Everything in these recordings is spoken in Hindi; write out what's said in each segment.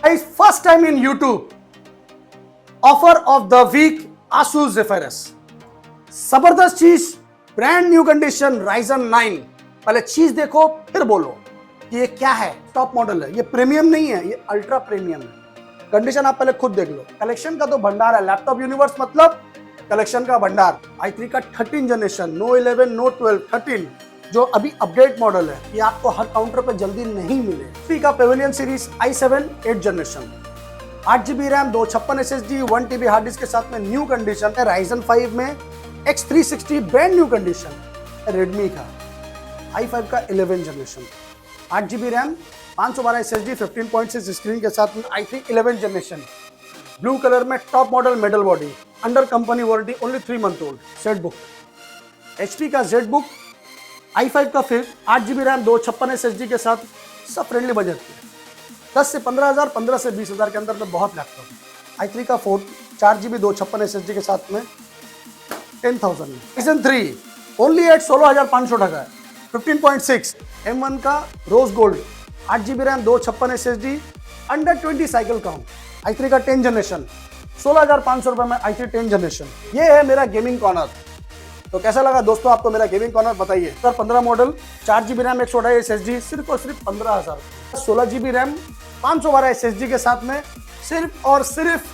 Guys, first time in YouTube, offer of the week Asus Zephyrus. जबरदस्त चीज, ब्रांड न्यू कंडीशन Ryzen 9। पहले चीज देखो फिर बोलो कि ये क्या है। टॉप मॉडल है, ये प्रीमियम नहीं है, ये अल्ट्रा प्रीमियम है। कंडीशन आप पहले खुद देख लो। कलेक्शन का तो भंडार है। लैपटॉप यूनिवर्स मतलब कलेक्शन का भंडार। i3 का 13 जनरेशन, नो 11 नो 12, 13 जो अभी अपडेट मॉडल है, ये आपको हर काउंटर पे जल्दी नहीं मिले। i3 का Pavilion series i7 8 generation, 8GB RAM, 256 SSD, 1TB hard disk के साथ में न्यू कंडीशन है। Ryzen 5 में X360 ब्रांड न्यू कंडीशन है। रेडमी का i5 का 11 generation, 8GB RAM, 512 SSD, 15.6 screen के साथ में i3 11 जनरेशन, ब्लू कलर में top model metal body, under company warranty, only 3 month old. Z book, HP का जेड बुक, i5 का फिर 8GB रैम, 256 SSD के साथ, सब फ्रेंडली बजट के 10 से 15,000, 15 से 20,000 के अंदर में बहुत लैपटॉप। i3 का 4GB 256 SSD के साथ में 10,000 में। Ryzen 3 ओनली एट 16,500 टका है। 15.6 M1 का rose gold, 8GB RAM, 256 SSD, under 20 cycle count. i3 का 10 जनरेशन, 16,500 रुपए में i3 10 जनरेशन। ये है मेरा गेमिंग कॉर्नर। तो कैसा लगा दोस्तों आपको मेरा गेमिंग कॉर्नर, बताइए। Sir 15 model, 4GB RAM, 128 SSD, सिर्फ और सिर्फ 15,000। 16GB रैम, 512 SSD के साथ में सिर्फ और सिर्फ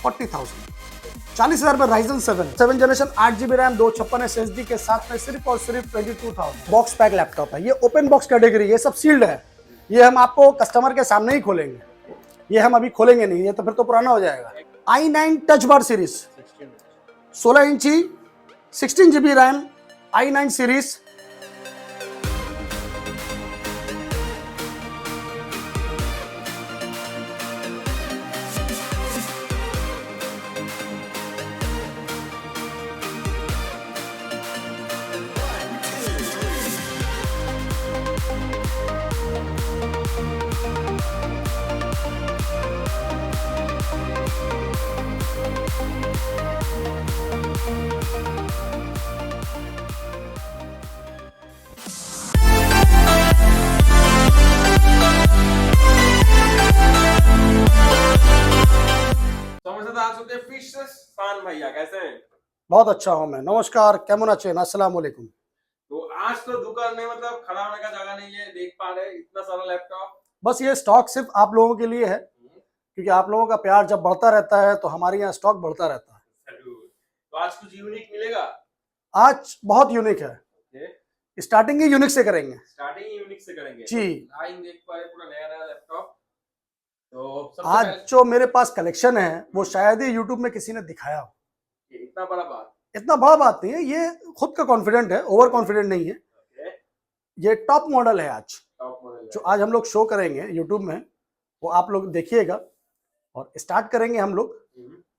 40,000। 40,000 रुपए Ryzen 7 generation, 8GB RAM, 256 SSD के साथ में सिर्फ और सिर्फ 22,000। बॉक्स पैक लैपटॉप है, ये ओपन बॉक्स कैटेगरी, ये सब सील्ड है। ये हम आपको कस्टमर के सामने ही खोलेंगे, ये हम अभी खोलेंगे नहीं, ये तो फिर तो पुराना हो जाएगा। i9 टच बार सीरीज, 16 इंची, 16GB RAM, i9 series. Khan भैया कैसे हैं? बहुत अच्छा हूं मैं, नमस्कार, केमन आছেন, अस्सलाम वालेकुम। तो आज तो दुकान में मतलब खड़ा होने का जगह नहीं है, देख पा रहे इतना सारा लैपटॉप। बस ये स्टॉक सिर्फ आप लोगों के लिए है, क्योंकि आप लोगों का प्यार जब बढ़ता रहता है तो हमारे यहाँ स्टॉक बढ़ता रहता है। तो आज कुछ यूनिक मिलेगा? आज बहुत यूनिक है। स्टार्टिंग ही यूनिक से करेंगे। स्टार्टिंग यूनिक से करेंगे जी। लाइन देख पा रहे पूरा नया नया लैपटॉप। तो आज जो मेरे पास कलेक्शन है वो शायद ही यूट्यूब में किसी ने दिखाया हो। इतना बड़ा बात, इतना बड़ा बात नहीं है, ये खुद का कॉन्फिडेंट है, ओवर कॉन्फिडेंट नहीं है। ये टॉप मॉडल है। आज टॉप मॉडल जो आज हम लोग शो करेंगे यूट्यूब में, वो आप लोग देखिएगा। और स्टार्ट करेंगे हम लोग,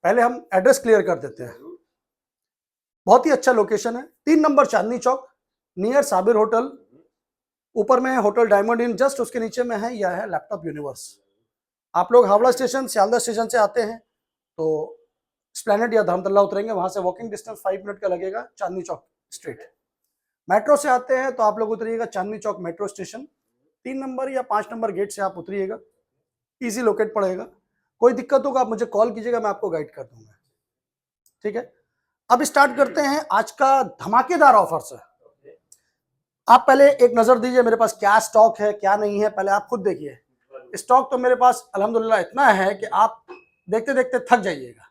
पहले हम एड्रेस क्लियर कर देते हैं। बहुत ही अच्छा लोकेशन है, 3 number Chandni Chowk, near Sabir hotel. ऊपर में है होटल डायमंड इन, जस्ट उसके नीचे में है यह है लैपटॉप यूनिवर्स। आप लोग हावड़ा स्टेशन, सियालदह स्टेशन से आते हैं तो स्प्लैनेड या धर्मतल्ला उतरेंगे, वहां से वॉकिंग डिस्टेंस 5 मिनट का लगेगा, चांदनी चौक स्ट्रीट। मेट्रो से आते हैं तो आप लोग उतरिएगा Chandni Chowk metro station, 3 number या 5 नंबर गेट से आप उतरिएगा, इजी लोकेट पड़ेगा। कोई दिक्कत होगा आप मुझे कॉल कीजिएगा, मैं आपको गाइड कर दूंगा। ठीक है, अब स्टार्ट करते हैं आज का धमाकेदार ऑफर से। आप पहले एक नजर दीजिए मेरे पास क्या स्टॉक है क्या नहीं है, पहले आप खुद देखिए। स्टॉक तो मेरे पास अल्हम्दुलिल्लाह इतना है कि आप देखते देखते थक जाइएगा।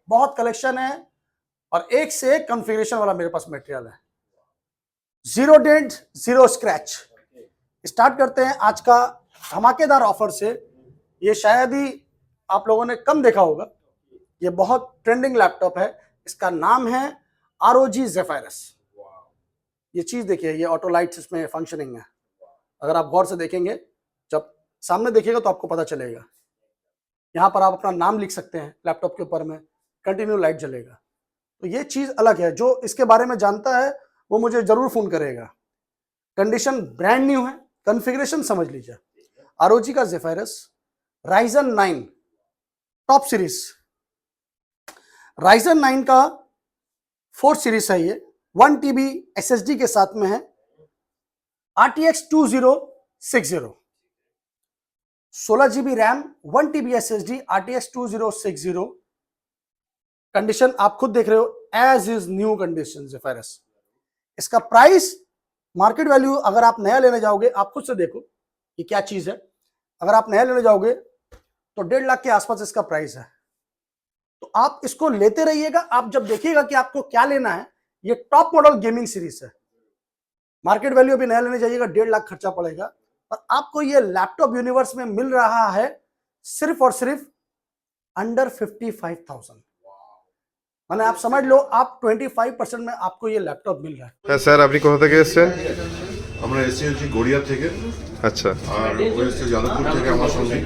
बहुत कलेक्शन है और एक से एक कॉन्फ़िगरेशन वाला मेरे पास मटेरियल है। Zero dent, zero scratch. Start करते हैं आज का धमाकेदार ऑफर से। ये शायद ही आप लोगों ने कम देखा होगा, ये बहुत ट्रेंडिंग लैपटॉप है। इसका नाम है ROG Zephyrus। ये चीज देखिए, ये ऑटो लाइट्स इसमें फंक्शनिंग है। अगर आप गौर से देखेंगे, जब सामने देखिएगा तो आपको पता चलेगा। यहाँ पर आप अपना नाम लिख सकते हैं, लैपटॉप के ऊपर में कंटिन्यू लाइट जलेगा। तो ये चीज अलग है। जो इसके बारे में जानता है वो मुझे जरूर फोन करेगा। कंडीशन ब्रांड न्यू है, कॉन्फ़िगरेशन समझ लीजिए। ROG का Zephyrus, Ryzen 9 top series, Ryzen 9 का 4 सीरीज है। ये 1TB SSD के साथ में है, RTX 2060। 16 GB RAM, 1 TB SSD, RTX 2060, condition आप खुद देख रहे हो, एज इज न्यू कंडीशन ज़ेफायरस। इसका प्राइस मार्केट वैल्यू अगर आप नया लेने जाओगे, आप खुद से देखो कि क्या चीज है। अगर आप नया लेने जाओगे तो 1.5 लाख के आसपास इसका प्राइस है। तो आप इसको लेते रहिएगा, आप जब देखिएगा कि आपको क्या लेना है। ये टॉप मॉडल गेमिंग सीरीज है, मार्केट वैल्यू अभी नया लेने जाइएगा 1.5 लाख खर्चा पड़ेगा, और आपको ये लैपटॉप यूनिवर्स में मिल रहा है सिर्फ और सिर्फ अंडर 55,000। মানে आप समझ लो, आप 25% में आपको ये लैपटॉप मिल रहा है। হ্যাঁ স্যার, আপনি কোথা থেকে এসেছেন? আমরা এসেছি হচ্ছে গড়িয়া থেকে, আচ্ছা আর ও এসেছে যাদবপুর থেকে আমার সঙ্গে।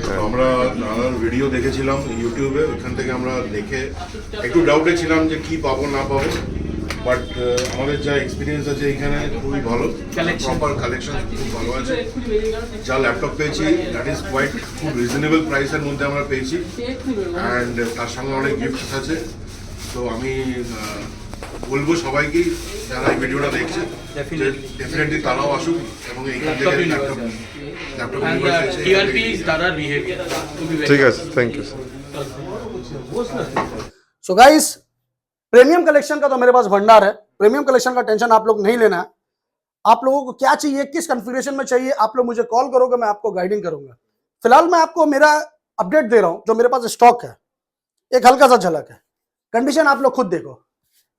তো আমরা নানান ভিডিও দেখেছিলাম ইউটিউবে, ওইখান থেকে আমরা দেখে একটু ডাউটে ছিলাম যে কি পাবো না পাবো, বাট আমাদের যা এক্সপিরিয়েন্স আছে এখানে খুবই ভালো, প্রপার কালেকশন খুব ভালো আছে। যা ল্যাপটপ পেয়েছি দ্যাট ইজ কোয়াইট খুব রিজনেবল প্রাইসের মধ্যে আমরা পেয়েছি, অ্যান্ড তার সঙ্গে অনেক গিফটস আছে। তো আমি বলবো সবাইকেই যারা এই ভিডিওটা দেখছে ডেফিনেটলি তারাও আসুক এবং এইখান থেকে ল্যাপটপ ঠিক আছে, thank you sir. So guys, premium collection का तो मेरे पास भंडार है। प्रीमियम कलेक्शन का टेंशन आप लोग नहीं लेना है। आप लोगों को क्या चाहिए, किस कॉन्फ़िगरेशन में चाहिए, आप लोग मुझे कॉल करोगे, मैं आपको गाइडिंग करूंगा। फिलहाल मैं आपको मेरा अपडेट दे रहा हूं, जो मेरे पास स्टॉक है। एक हल्का सा झलक है, कंडीशन आप लोग खुद देखो।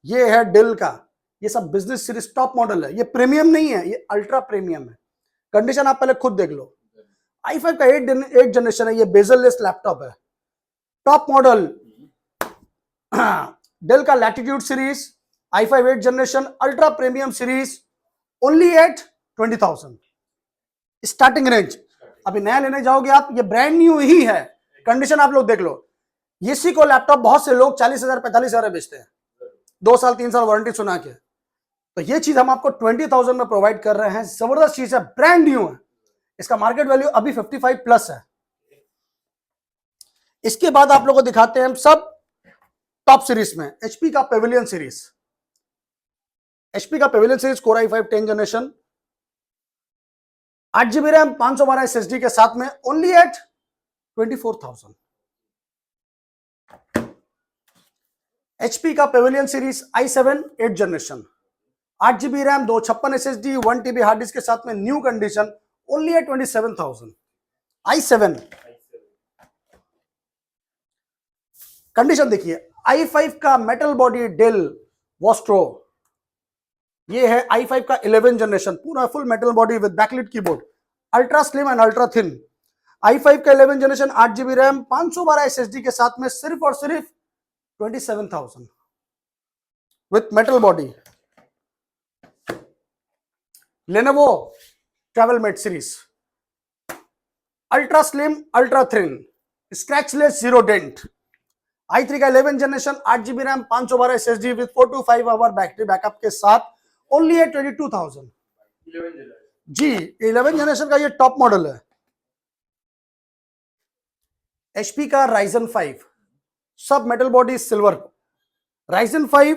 ये है डेल का, ये सब बिजनेस सीरीज टॉप मॉडल है, ये प्रीमियम नहीं है, ये अल्ट्रा प्रीमियम है। कंडीशन आप पहले खुद देख लो। i5 का 8 जनरेशन है, ये बेजललेस लैपटॉप है, टॉप मॉडल। डेल का Latitude series, i5 8 generation ultra premium series, only at 20,000 starting range. अभी नया लेने जाओगे आप, ये ब्रांड न्यू ही है। कंडीशन आप लोग देख लो। इसी को लैपटॉप बहुत से लोग 40,000 45,000 बेचते हैं, 2 साल 3 साल वारंटी सुना के। तो ये चीज हम आपको 20,000 में प्रोवाइड कर रहे हैं। जबरदस्त चीज है, ब्रांड न्यू है। इसका मार्केट वैल्यू अभी 55 प्लस है। इसके बाद आप लोगों को दिखाते हैं हम सब टॉप सीरीज में HP का पेविलियन सीरीज। HP का Pavilion series core i5 10 generation, 8 GB RAM, 512 SSD के साथ में, ओनली एट 24,000। HP का Pavilion series i7 8 generation, 8 GB RAM, 256 SSD, 1 TB hard disk के साथ में, new condition, only at 27,000। i7 condition देखिए। i5 का मेटल बॉडी डेल वॉस्ट्रो, ये है i5 का 11 जनरेशन, पूरा full metal body with backlit keyboard, ultra slim and ultra thin. i5 का 11 जनरेशन, 8 GB रैम, 512 SSD के साथ में, सिर्फ और सिर्फ 27,000 with metal body. Lenovo TravelMate series, ultra slim ultra thin, scratchless zero dent, i3 का 11 generation, 8 GB RAM, 512 SSD with 4 to 5 hour battery backup के साथ, ओनली एट 22,000। जी, 11 जनरेशन का ये टॉप मॉडल है। HP का Ryzen 5 सब metal body silver, Ryzen 5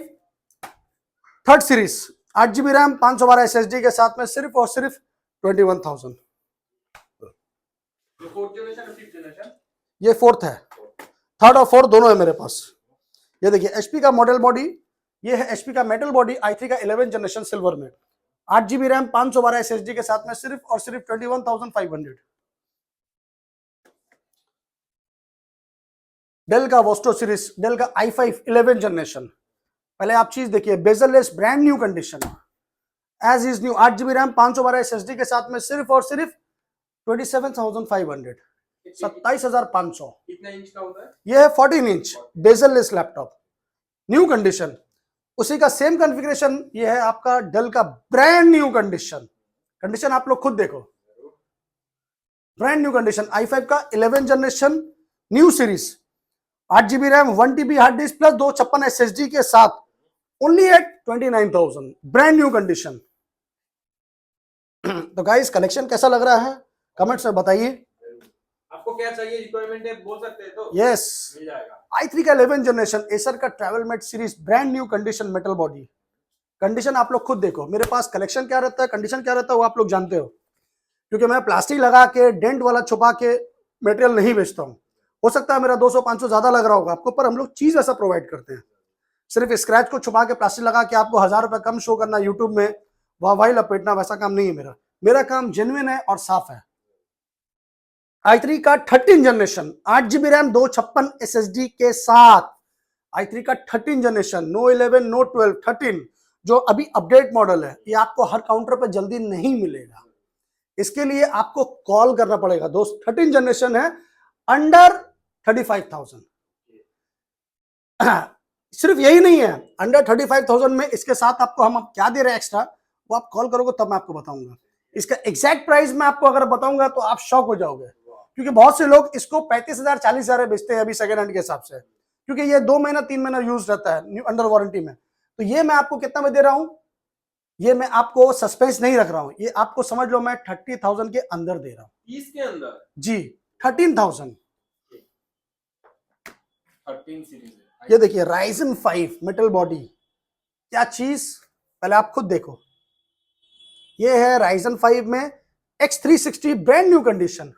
third series, 8 GB RAM, 512 SSD के साथ में, सिर्फ और सिर्फ 21,000। ये फोर्थ है, थर्ड और फोर्थ दोनों है मेरे पास। ये देखिए HP का मॉडल बॉडी, ये है HP का मेटल बॉडी, i3 का 11 जनरेशन सिल्वर में, 8 GB रैम, 512 SSD के साथ में, सिर्फ और सिर्फ 21,500। डेल का वोस्टो सीरीज, डेल का i5 11 जनरेशन, पहले आप चीज देखिए, bezelless brand new condition, as is new, 8 GB RAM, 512 SSD के साथ में, सिर्फ और सिर्फ 27,500, 27,500। कितना इंच का होता है? ये है 14 inch bezel-less laptop, new condition. उसी का सेम कॉन्फ़िगरेशन ये है आपका डेल का ब्रांड न्यू कंडीशन। कंडीशन आप लोग खुद देखो, ब्रांड न्यू कंडीशन। i5 का 11 generation new series, 8 GB RAM, 1 TB hard disk plus 256 SSD के साथ, only at 29,000, brand new condition. तो गाइस, कलेक्शन कैसा लग रहा है कमेंट्स में बताइए। आपको क्या चाहिए, रिक्वायरमेंट है, बोल सकते हैं तो यस, मिल जाएगा। i3 का 11 जनरेशन, एसर का TravelMate series, brand new condition metal body. Condition आप लोग खुद देखो, मेरे पास कलेक्शन क्या रहता है, कंडीशन क्या रहता है, वो आप लोग जानते हो। क्योंकि मैं प्लास्टिक लगा के डेंट वाला छुपा के मटेरियल नहीं बेचता हूँ। हो सकता है मेरा 200-500 ज्यादा लग रहा होगा आपको, पर हम लोग चीज ऐसा प्रोवाइड करते हैं। सिर्फ स्क्रैच को छुपा के प्लास्टिक लगा के आपको 1000 रुपए कम शो करना यूट्यूब में, वाह लपेटना, वैसा काम नहीं है मेरा। मेरा काम जेन्युइन है और साफ है। i3 का 13 जनरेशन 8GB रैम 256 SSD के साथ, i3 का 13 जनरेशन, नो 11 नो 12, 13 जो अभी अपडेट मॉडल है, ये आपको हर काउंटर पर जल्दी नहीं मिलेगा। इसके लिए आपको कॉल करना पड़ेगा दोस्त। 13 जनरेशन है, अंडर 35,000। सिर्फ यही नहीं है, अंडर 35,000 में इसके साथ आपको हम क्या दे रहे हैं एक्स्ट्रा, वो आप कॉल करोगे तब मैं आपको बताऊंगा। इसका एग्जैक्ट प्राइस मैं आपको अगर बताऊंगा तो आप शॉक हो जाओगे, क्योंकि बहुत से लोग इसको 35,000 40,000 बेचते हैं अभी सेकेंड हैंड के हिसाब से, क्योंकि ये 2 महीना 3 महीना यूज रहता है अंडर वारंटी में। तो ये मैं आपको कितना में दे रहा हूं, ये मैं आपको सस्पेंस नहीं रख रहा हूं, ये आपको समझ लो मैं 30,000 के अंदर दे रहा हूं। 30 के अंदर जी 13,000। 13 सीरीज है। ये देखिए Ryzen 5 मेटल बॉडी, क्या चीज, पहले आप खुद देखो। ये है Ryzen 5 में X360 brand new condition.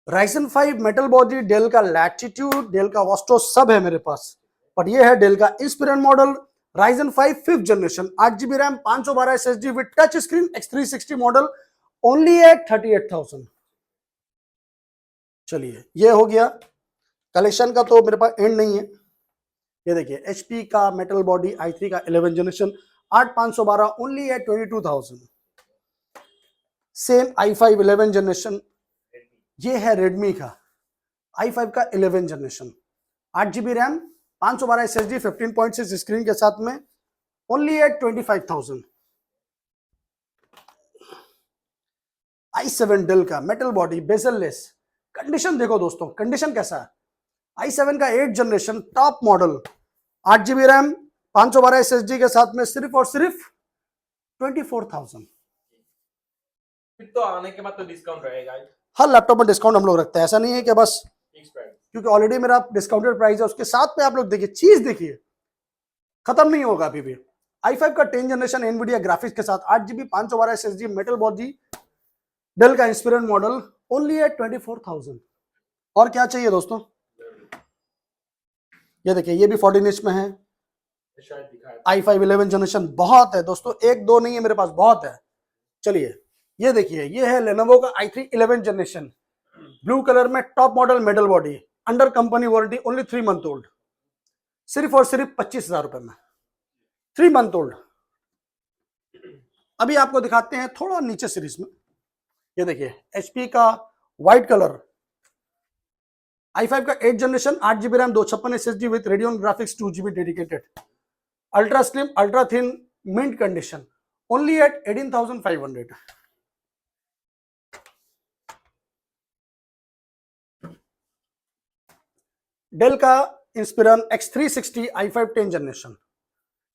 Ryzen 5 metal body, Dell का लैटिट्यूड, डेल का वॉस्टो सब है मेरे पास, पर ये है डेल का Inspiron model Ryzen 5 5th generation, 8GB RAM 512 SSD with touch screen, X360 model, only at 38,000। चलिए ये हो गया। कलेक्शन का तो मेरे पास एंड नहीं है। ये देखिए HP का मेटल बॉडी i3 का 11 generation 8512 only at 22,000। Same i5 11 generation, ये है रेडमी का i5 का 11 generation, 8GB RAM 512 SSD 15.6 screen के साथ में, ओनली एट 25,000। i7 डेल का metal body bezelless, condition देखो दोस्तों, कंडीशन कैसा है। i7 का 8 generation top model, 8GB RAM 512 SSD के साथ में, सिर्फ और सिर्फ 24,000। फिर तो आने के बाद तो डिस्काउंट रहेगा। हर लैपटॉप में डिस्काउंट हम लोग रखते हैं, ऐसा नहीं है कि बस फिक्स प्राइस, क्योंकि ऑलरेडी मेरा डिस्काउंटेड प्राइस है, उसके साथ में आप लोग देखिए, चीज देखिए, खत्म नहीं होगा अभी भी। i5 का 10 जनरेशन एनवीडिया ग्राफिक्स के साथ, 8GB 512 SSD metal body, Dell का इंस्पिरन मॉडल, ओनली एट 24,000। और क्या चाहिए दोस्तों। ये देखिए ये भी 14 इंच में है, शायद दिखाया i5 11 जनरेशन, बहुत है दोस्तों, एक दो नहीं है मेरे पास, बहुत है। चलिए ये देखिए, ये है Lenovo का i3 11 जनरेशन, ब्लू कलर में top model metal body, under company warranty, only 3 month old, सिर्फ और सिर्फ 25,000 रुपए में, 3 मंथ ओल्ड। अभी आपको दिखाते हैं थोड़ा नीचे सीरीज में। ये देखिए HP का व्हाइट कलर, i5 का 8 generation, 8GB RAM 256 SSD with Radeon graphics 2GB dedicated, ultra slim ultra thin mint condition, only at 18,500। Dell का इंस्पिरन X360 i5 10 जनरेशन,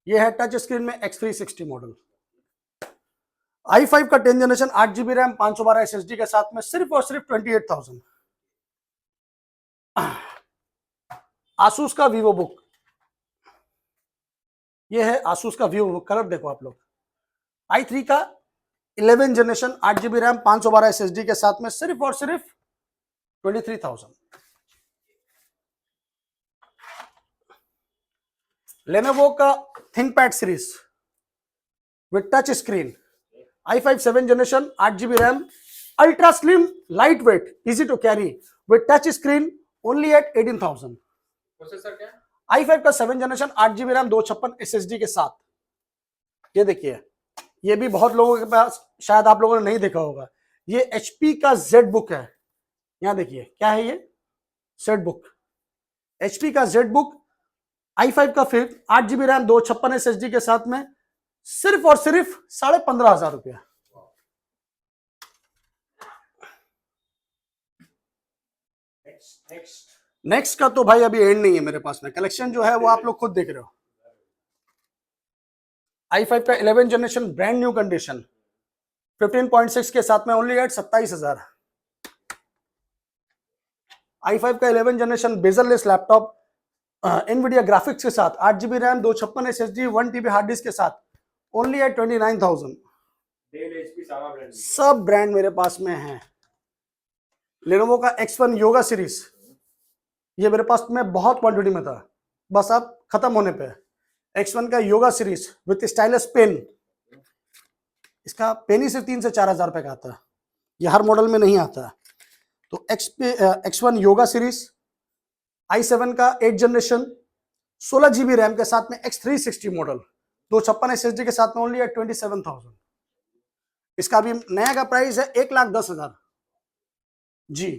ये है टच स्क्रीन में X360 मॉडल, i5 का 10 जनरेशन, 8GB रैम 512 SSD के साथ में, सिर्फ और सिर्फ 28,000। आसूस का वीवो बुक, ये है आसूस का वीवो बुक, कलर देखो आप लोग, i3 का 11 जनरेशन, 8GB रैम 512 SSD के साथ में, सिर्फ और सिर्फ 23,000। Lenovo का ThinkPad series with touch screen, i5 7 generation, 8GB RAM, ultra slim light weight easy to carry with touch screen, only at 18,000। Processor क्या, i5 का 7 जनरेशन, 8GB रैम 256 SSD के साथ। ये देखिए ये भी बहुत लोगों के पास, शायद आप लोगों ने नहीं देखा होगा, ये HP का Z बुक है। यहां देखिए क्या है, ये Z बुक, HP का Z बुक, i5 का 5 8GB रैम 256 SSD के साथ में, सिर्फ और सिर्फ 15,500 रुपया। नेक्स्ट का तो भाई अभी एंड नहीं है मेरे पास में, कलेक्शन जो है वो आप लोग खुद देख रहे हो। i5 का 11 जनरेशन ब्रांड न्यू कंडीशन 15.6 के साथ में, ओनली एट 27,000। i5 का 11 generation bezelless laptop, Nvidia graphics के साथ, 8GB RAM 256 SSD 1TB hard disk के साथ, ओनली एट 29,000। डेल एचपी सारा ब्रांड सब ब्रांड मेरे पास में है। लेनोवो का X1 योगा सीरीज, ये मेरे पास में बहुत क्वांटिटी में था, बस अब खत्म होने पे। X1 का Yoga series with stylus pen, इसका पेन ही सिर्फ 3 से 4 हजार रुपए का आता है, ये हर मॉडल में नहीं आता। तो X1 योगा सीरीज, i7 का 8 जनरेशन, 16 GB रैम के साथ में X360 मॉडल, 256 SSD के साथ में ओनली है 27,000। इसका भी नया का प्राइस है 1,10,000 जी।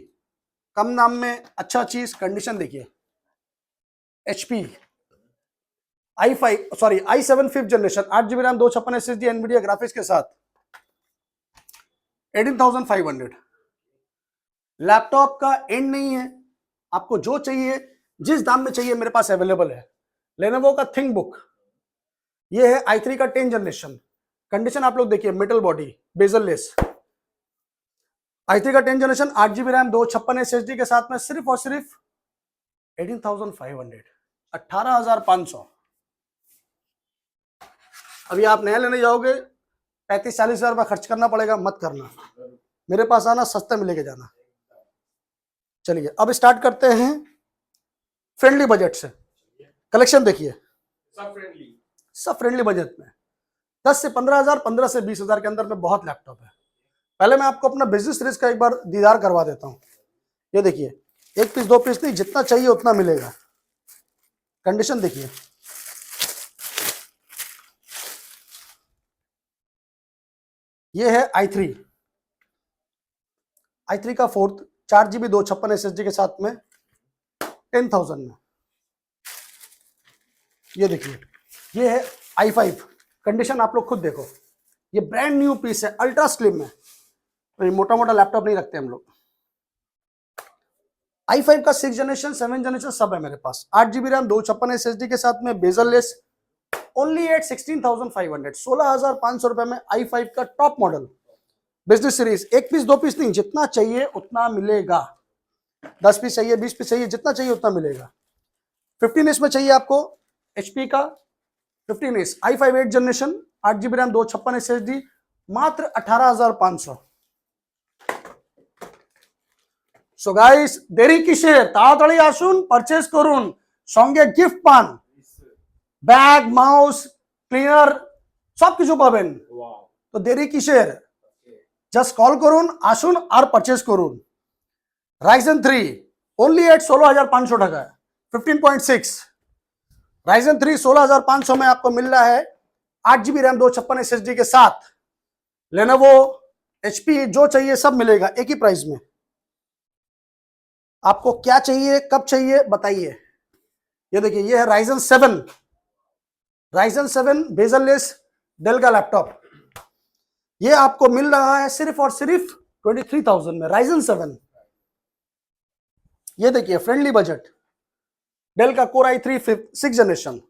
कम दाम में अच्छा चीज, कंडीशन देखिए। HP i7 5th generation, 8 GB RAM, 256 SSD, Nvidia graphics के साथ 18,500। लैपटॉप का एंड नहीं है, आपको जो चाहिए जिस दाम में चाहिए मेरे पास अवेलेबल है। लेनोवो का थिंक बुक, ये है i3 का 10 जनरेशन, कंडीशन आप लोग देखिए, metal body, bezel less. i3 का 10 जनरेशन, 8 GB रैम, 256 SSD के साथ में सिर्फ और सिर्फ 18,500, 18,500। अभी आप नया लेने जाओगे 35-40 हजार रुपया खर्च करना पड़ेगा, मत करना। मेरे पास आना, सस्ते में लेके जाना। चलिए अब स्टार्ट करते हैं फ्रेंडली बजट से। कलेक्शन देखिए, सब फ्रेंडली बजट में, 10 से 15 हजार, 15 से 20 हजार के अंदर में बहुत लैपटॉप है। पहले मैं आपको अपना बिजनेस सीरीज का एक बार दीदार करवा देता हूं। ये देखिए, 1 पीस 2 पीस नहीं, जितना चाहिए उतना मिलेगा। कंडीशन देखिए, ये है i3 का 4th, 4 GB 256 SSD के साथ में 10,000 में। ये देखिए, ये है i5, कंडीशन आप लोग खुद देखो, ये ब्रांड न्यू पीस है, अल्ट्रा स्लिम है। तो ये मोटा मोटा लैपटॉप नहीं रखते हम लोग। i5 का 6 जनरेशन, 7 जनरेशन सब है मेरे पास, 8 GB रैम, 256 SSD के साथ में, बेजल लेस, ओनली एट 16,500, 16,500 रुपए में i5 का top model business series. 1 piece 2 piece नहीं, जितना चाहिए उतना मिलेगा। 10 पीस चाहिए, 20 पीस चाहिए, जितना चाहिए उतना मिलेगा। 15 में चाहिए आपको HP का 15 i5 8 generation, 8 GB RAM, 256 SSD, मात्र 18,500। सो गाइस, देरी किसेर, ताड़ाताड़ी आसुन, परचेज करुन, संगे गिफ्ट पान, बैग, माउस, क्लिनार, सब किछु पाबेन। तो देरी किसेर, जस्ट कॉल करुन, आसुन और परचेज करुन। Ryzen 3 ओनली एट 16,500 টাকা, 15.6 Ryzen 3 16,500 में आपको मिल रहा है, 8 GB रैम, 256 SSD के साथ। लेनोवो, HP, जो चाहिए सब मिलेगा एक ही प्राइस में। आपको क्या चाहिए, कब चाहिए, बताइए। ये देखिए, ये है Ryzen 7 बेजल लेस डेल का लैपटॉप, ये आपको मिल रहा है सिर्फ और सिर्फ 23,000 में, Ryzen 7। ये देखिए, फ्रेंडली बजट, डेल का Core i3 6 generation,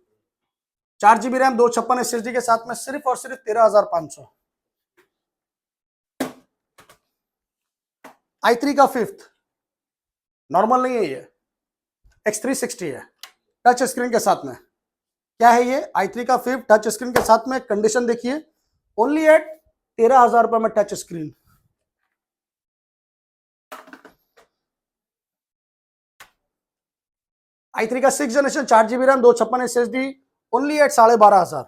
4 GB RAM, 256 SSD के साथ में सिर्फ और सिर्फ 13,500। i3 का 5th, नॉर्मल नहीं है ये, X360 है, टच स्क्रीन के साथ में। क्या है ये? i3 का 5th टच स्क्रीन के साथ में। कंडीशन देखिए, ओनली एट 13,000 रुपए में टच स्क्रीन। i3 का 6 generation, 4 GB RAM, 256 SSD, only at 12,500।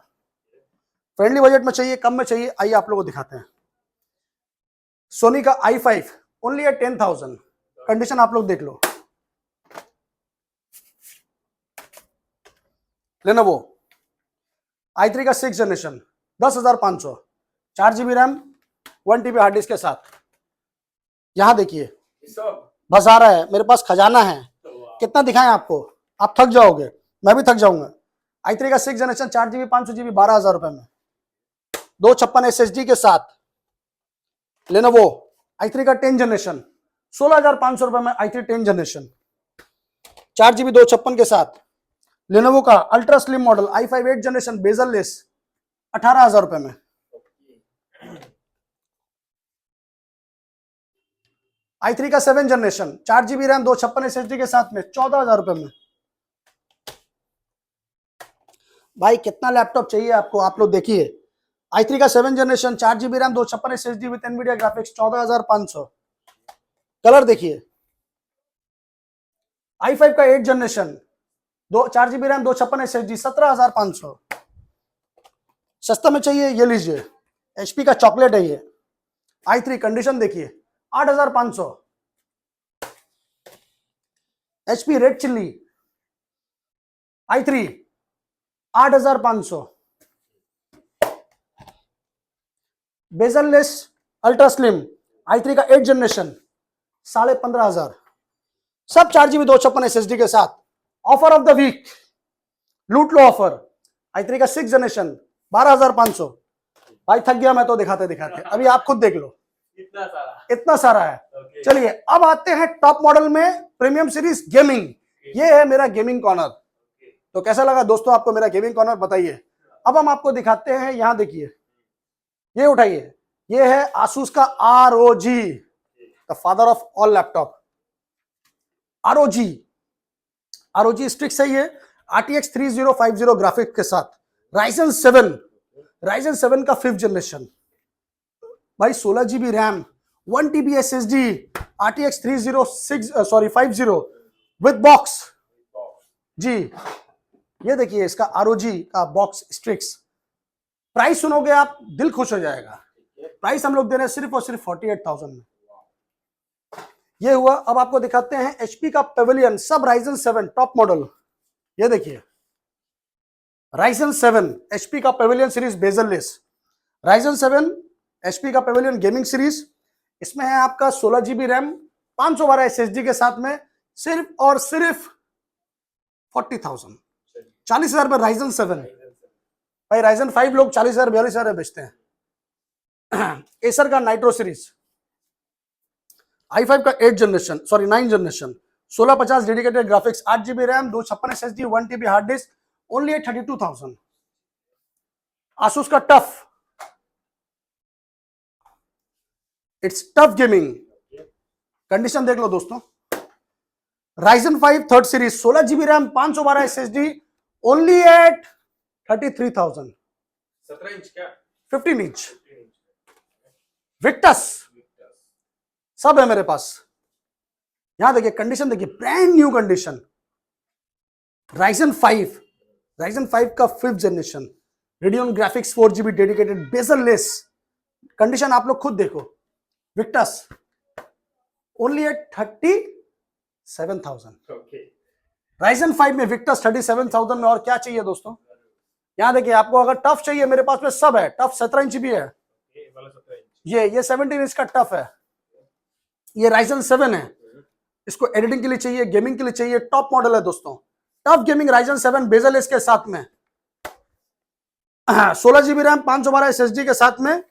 Friendly budget में चाहिए, कम में चाहिए, आइए आप लोगों को दिखाते हैं। सोनी का i5 ओनली एट 10,000। कंडीशन आप लोग देख लो। लेनोवो i3 का 6 generation, 10,500, 4 GB RAM, 1 TB hard disk के साथ। यहां देखिए, बस आ रहा है, मेरे पास खजाना है। कितना दिखाएं आपको, आप थक जाओगे, मैं भी थक जाऊंगा। i3 का 6 जनरेशन, 4 GB, 500 GB, 12,000 रुपए में, 256 SSD के साथ। लेनोवो i3 का 10 जनरेशन, 16,500 रुपए में i3 10 जनरेशन, 4 GB 256 के साथ। लेनोवो का ultra slim model i5 8 generation, bezelless, 18,000 रुपए में। i3 का 7 जनरेशन, 4 GB रैम, 256 SSD के साथ में, 14,000 रुपए में। भाई कितना लैपटॉप चाहिए आपको, आप लोग देखिए। i3 का 7 generation 4 GB RAM 256 SSD with Nvidia graphics 14,500। Colour देखिए, i5 का 8 जनरेशन 4 GB रैम 256 SSD 17,500। सस्ता में चाहिए ये लीजिए, HP का चॉकलेट है ये। i3 कंडीशन देखिए 8,500। HP red chilli i3 8,500। Bezel-less ultra slim i3 का 8 जनरेशन 15,500। सब 4 GB 256 SSD के साथ। ऑफर ऑफ द वीक, लूट लो ऑफर। i3 का 6 जनरेशन 12,500। भाई थक गया मैं तो दिखाते दिखाते, अभी आप खुद देख लो, इतना सारा है। चलिए अब आते हैं टॉप मॉडल में प्रीमियम सीरीज गेमिंग। ये है मेरा गेमिंग कॉर्नर। तो कैसा लगा दोस्तों आपको मेरा गेमिंग कॉर्नर, बताइए। अब हम आपको दिखाते हैं, यहां देखिए, ये उठाइए, ये है आसूस का ROG, the father of all laptop. ROG स्ट्रिक्स है ये, RTX 3050 ग्राफिक के साथ, Ryzen 7 का 5th जनरेशन भाई, 16 GB RAM 1 TB SSD, RTX 50 with box जी। ये देखिए इसका ROG का बॉक्स स्ट्रिक्स। प्राइस सुनोगे आप दिल खुश हो जाएगा। प्राइस हम लोग दे रहे हैं सिर्फ और सिर्फ 48,000 में। ये हुआ। अब आपको दिखाते हैं HP का पेविलियन, सब Ryzen 7 टॉप मॉडल। ये देखिए Ryzen 7 HP का Pavilion series bezel-less, Ryzen 7 HP का पेविलियन गेमिंग सीरीज। इसमें है आपका 16 GB रैम 512 SSD के साथ में, सिर्फ और सिर्फ 40,000, 40,000 में Ryzen 7। भाई Ryzen 5 लोग 40,000 42,000 बेचते हैं। एसर का नाइट्रो सीरीज, i5 का 9 generation 1650 dedicated graphics, 8 GB RAM 256 SSD 1 TB hard disk, only 32,000। Asus का TUF, it's TUF gaming. Condition देख लो दोस्तों। Ryzen 5 3rd series 16 GB RAM 512 SSD, only at 33,000। 17 inch क्या? 15 इंच विक्टस सब है मेरे पास। यहां देखिए कंडीशन देखिए, ब्रांड न्यू कंडीशन। Ryzen 5 का 5th generation, Radeon graphics 4 GB dedicated bezel-less. Condition आप लोग खुद देखो, विक्टस ओनली एट 37,000। Ryzen 5 में विक्टस 37,000 में, और क्या चाहिए दोस्तों। यहां देखिए आपको अगर टफ चाहिए, मेरे पास में सब है। टफ 17 इंच भी है, ये 17 इंच का टफ है। ये Ryzen 7 है, इसको एडिटिंग के लिए चाहिए, गेमिंग के लिए चाहिए, टॉप मॉडल है दोस्तों। टफ गेमिंग Ryzen 7 बेजललेस के साथ में, 16 GB रैम 512 SSD के साथ में,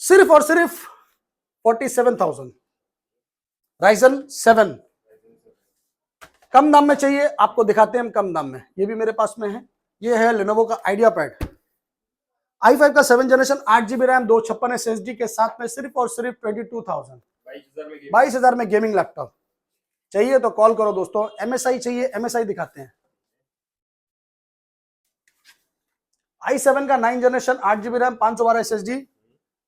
सिर्फ और सिर्फ 47,000। Ryzen 7 कम दाम में चाहिए, आपको दिखाते हैं हम कम दाम में। ये भी मेरे पास में है, ये है Lenovo का IdeaPad, i5 का 7 जनरेशन 8 GB रैम 256 SSD के साथ में, सिर्फ और सिर्फ 22,000। 22,000 में गेमिंग लैपटॉप चाहिए तो कॉल करो दोस्तों। MSI चाहिए, MSI दिखाते हैं। i7 का 9 generation 8 GB RAM 512 SSD,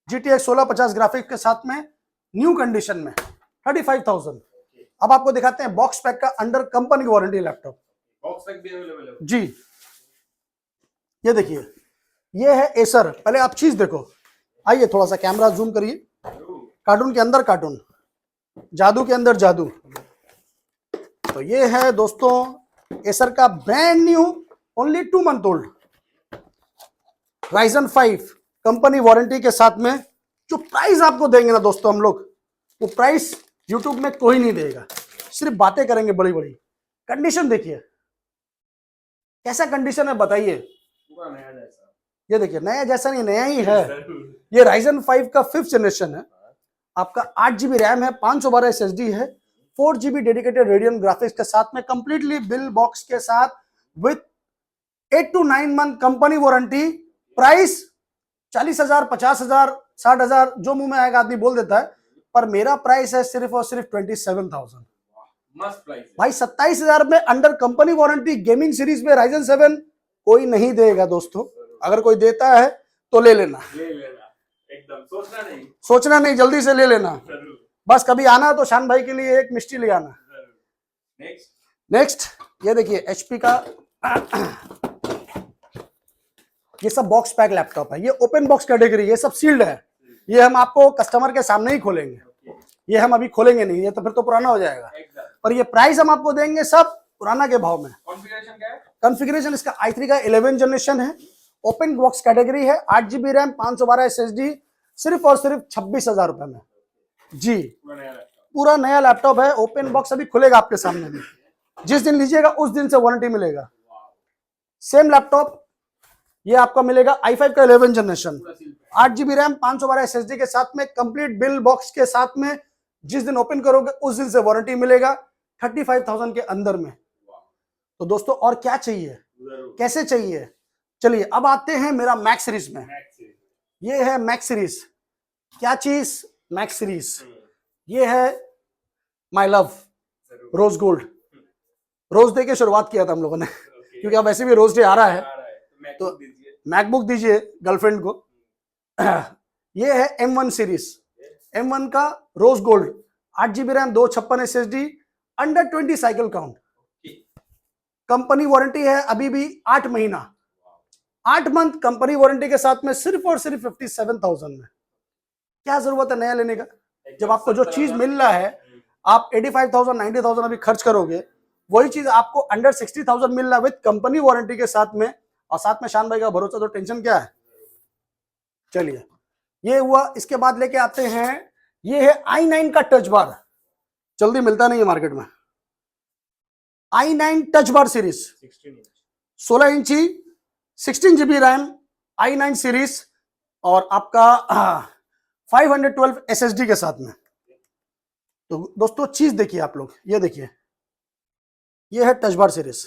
GTX 1650 graphics के साथ में, न्यू कंडीशन में 35,000। अब आपको दिखाते हैं बॉक्स पैक का under company warranty laptop. Box pack भी अवेलेबल है जी। ये देखिए, ये है एसर। पहले आप चीज देखो, आइए थोड़ा सा कैमरा जूम करिए। कार्टून के अंदर कार्टून, जादू के अंदर जादू। तो ये है दोस्तों एसर का brand new, only 2 month old Ryzen 5 company warranty के साथ में। जो प्राइस आपको देंगे ना दोस्तों हम लोग, वो प्राइस YouTube में कोई नहीं देगा, सिर्फ बातें करेंगे बड़ी बड़ी। कंडीशन देखिए कैसा कंडीशन है, बताइए। पूरा नया जैसा। ये देखिए, नया जैसा नहीं, नया ही है। ये Ryzen 5 का 5th जनरेशन है, आपका 8 GB रैम है, 512 SSD है, 4 GB डेडिकेटेड रेडियन ग्राफिक्स के साथ में, कंप्लीटली बिल बॉक्स के साथ with 8 to 9 month company warranty. Price 40,000, 50,000, 60,000, जो मुंह में आएगा आदमी बोल देता है, पर मेरा प्राइस है सिर्फ और सिर्फ 27,000। मस्त प्राइस भाई 27,000 में under company warranty gaming series में Ryzen 7 कोई नहीं देगा दोस्तों। अगर कोई देता है तो ले लेना, ले लेना, एकदम सोचना नहीं, जल्दी से ले लेना। जरूर। बस कभी आना तो शान भाई के लिए एक मिष्टी ले आना। नेक्स्ट ये देखिए HP का ये सब बॉक्स पैक लैपटॉप है, ये ओपन बॉक्स कैटेगरी, ये सब सील्ड है। ये हम आपको कस्टमर के सामने ही खोलेंगे, ये हम अभी खोलेंगे नहीं, ये तो फिर तो पुराना हो जाएगा। पर ये प्राइस हम आपको देंगे सब पुराना के भाव में। कॉन्फ़िगरेशन क्या है? कॉन्फ़िगरेशन इसका i3 का 11 जनरेशन है, ओपन बॉक्स कैटेगरी है, 8GB रैम, 512 SSD, सिर्फ और सिर्फ 26,000 रुपए में जी। पूरा नया लैपटॉप है, ओपन बॉक्स अभी खुलेगा आपके सामने भी। जिस दिन लीजिएगा उस दिन से वारंटी मिलेगा। सेम लैपटॉप ये आपका मिलेगा i5 का 11 जनरेशन, 8GB रैम, 512 SSD के साथ में, कंप्लीट बिल बॉक्स के साथ में। जिस दिन ओपन करोगे उस दिन से वारंटी मिलेगा 35,000 के अंदर में। तो दोस्तों और क्या चाहिए, कैसे चाहिए? चलिए अब आते हैं मेरा मैक्स सीरीज में। ये है मैक्स सीरीज। क्या चीज? Max series. ये है my love rose gold. Rose day के शुरुआत किया था हम लोगों ने क्योंकि अब वैसे भी रोज डे आ रहा है, तो मैकबुक दीजिए गर्लफ्रेंड को। ये है M1 सीरीज, M1 का rose gold, 8GB RAM, 256 SSD, under 20 cycle count. Company warranty है अभी भी 8 महीना, 8 मंथ कंपनी वारंटी के साथ में, सिर्फ और सिर्फ 57,000 में। क्या जरूरत है नया लेने का, जब आपको जो चीज मिल रहा है, आप 85,000 90,000 अभी खर्च करोगे, वही चीज आपको अंडर 60,000 मिल रहा है विद कंपनी वारंटी के साथ में, और साथ में शान भाई का भरोसा, तो टेंशन क्या है। चलिए ये हुआ। इसके बाद लेके आते हैं, ये है i9 का टच बार, जल्दी मिलता नहीं है मार्केट में। i9 टच बार सीरीज, 16 इंची, 16GB रैम, i9 सीरीज, और आपका 512 SSD के साथ में। तो दोस्तों चीज देखिए आप लोग, ये देखिए, ये है टच बार सीरीज।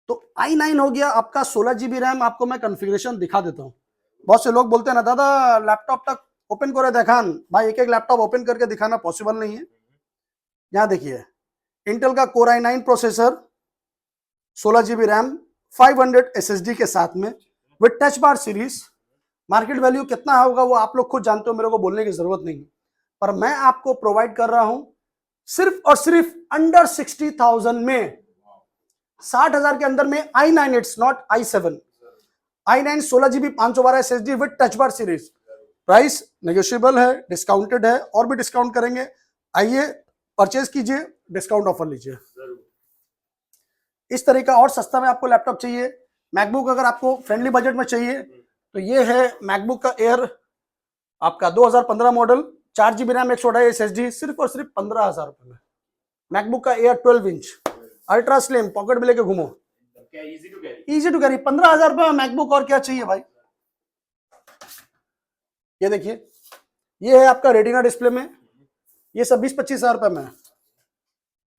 तो i9 हो गया आपका 16GB रैम। आपको मैं कॉन्फ़िगरेशन दिखा देता हूँ। बहुत से लोग बोलते हैं ना, दादा लैपटॉप तक ओपन करे देखान। भाई एक एक लैपटॉप ओपन करके दिखाना पॉसिबल नहीं है। यहाँ देखिए, इंटेल का core i9 processor, 16GB RAM, 500 SSD के साथ में, with touch bar series. Market value कितना होगा वो आप लोग खुद जानते हो, मेरे को बोलने की जरूरत नहीं, पर मैं आपको प्रोवाइड कर रहा हूं सिर्फ और सिर्फ अंडर 60,000 में, 60,000 के अंदर में i9, it's not i7, i9 16GB 512 SSD with touch bar series. Price negotiable है, डिस्काउंटेड है, और भी डिस्काउंट करेंगे। आइए परचेज कीजिए, डिस्काउंट ऑफर लीजिए। इस तरह का और सस्ता में आपको लैपटॉप चाहिए, मैकबुक अगर आपको फ्रेंडली बजट में चाहिए, तो ये है मैकबुक का एयर, आपका 2015 मॉडल, 4GB रैम, 128 SSD, सिर्फ और सिर्फ 15,000 रुपए में। मैकबुक का air 12 inch, ultra slim, pocket में लेके घूमो, इजी टू कैरी, 15,000 रुपए में मैकबुक। और क्या चाहिए भाई। ये देखिए, ये है आपका रेटिना डिस्प्ले में, ये सब 20-25 हजार रुपए में है।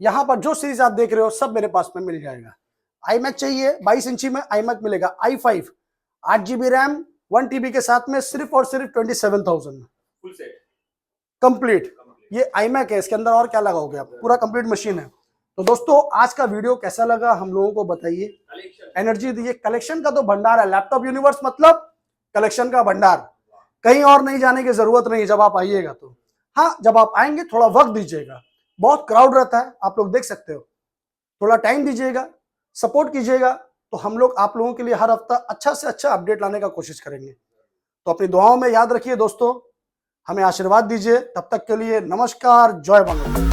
यहां पर जो सीरीज आप देख रहे हो सब मेरे पास में मिल जाएगा। iMac चाहिए, 22 इंची में iMac मिलेगा, i5, 8GB रैम, 1TB के साथ में, सिर्फ और सिर्फ 27,000 में, फुल सेट कंप्लीट। ये iMac है, इसके अंदर और क्या लगाओगे आप, पूरा कंप्लीट मशीन है। तो दोस्तों आज का वीडियो कैसा लगा हम लोगों को बताइए, एनर्जी दीजिए। कलेक्शन का तो भंडार है, लैपटॉप यूनिवर्स मतलब कलेक्शन का भंडार, कहीं और नहीं जाने की जरूरत नहीं जब आप आइएगा तो। हाँ, जब आप आएंगे थोड़ा वक्त दीजिएगा, बहुत क्राउड रहता है, आप लोग देख सकते हो, थोड़ा टाइम दीजिएगा, सपोर्ट कीजिएगा, तो हम लोग आप लोगों के लिए हर हफ्ता अच्छा से अच्छा अपडेट लाने का कोशिश करेंगे। तो अपनी दुआओं में याद रखिए दोस्तों, हमें आशीर्वाद दीजिए। तब तक के लिए नमस्कार, जय बंगला।